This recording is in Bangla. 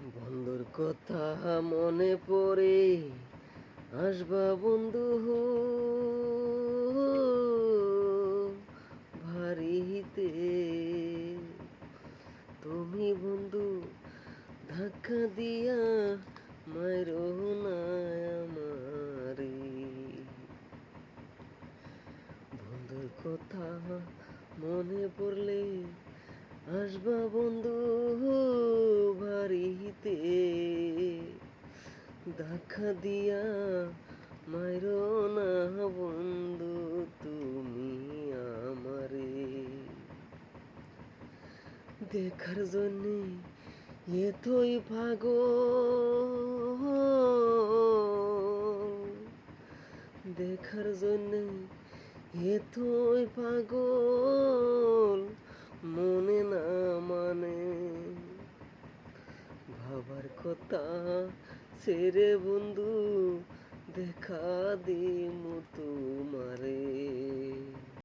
বন্ধুর কথা মনে পড়ে আসবা বন্ধু ভারিতে তুমি বন্ধু ধাক্কা দিয়া মাইরো না আমারে। বন্ধুর কথা মনে পড়লে আসবা বন্ধু ভারিতে ধাক্কা দিয়া মাইরো না বন্ধু তুমি আমারে। দেখার জন্যে এতই পাগল, দেখার জন্যে এতই পাগল, মনে না মানে ভাবার কথা ছেড়ে বন্ধু দেখা দিমু তোমারে।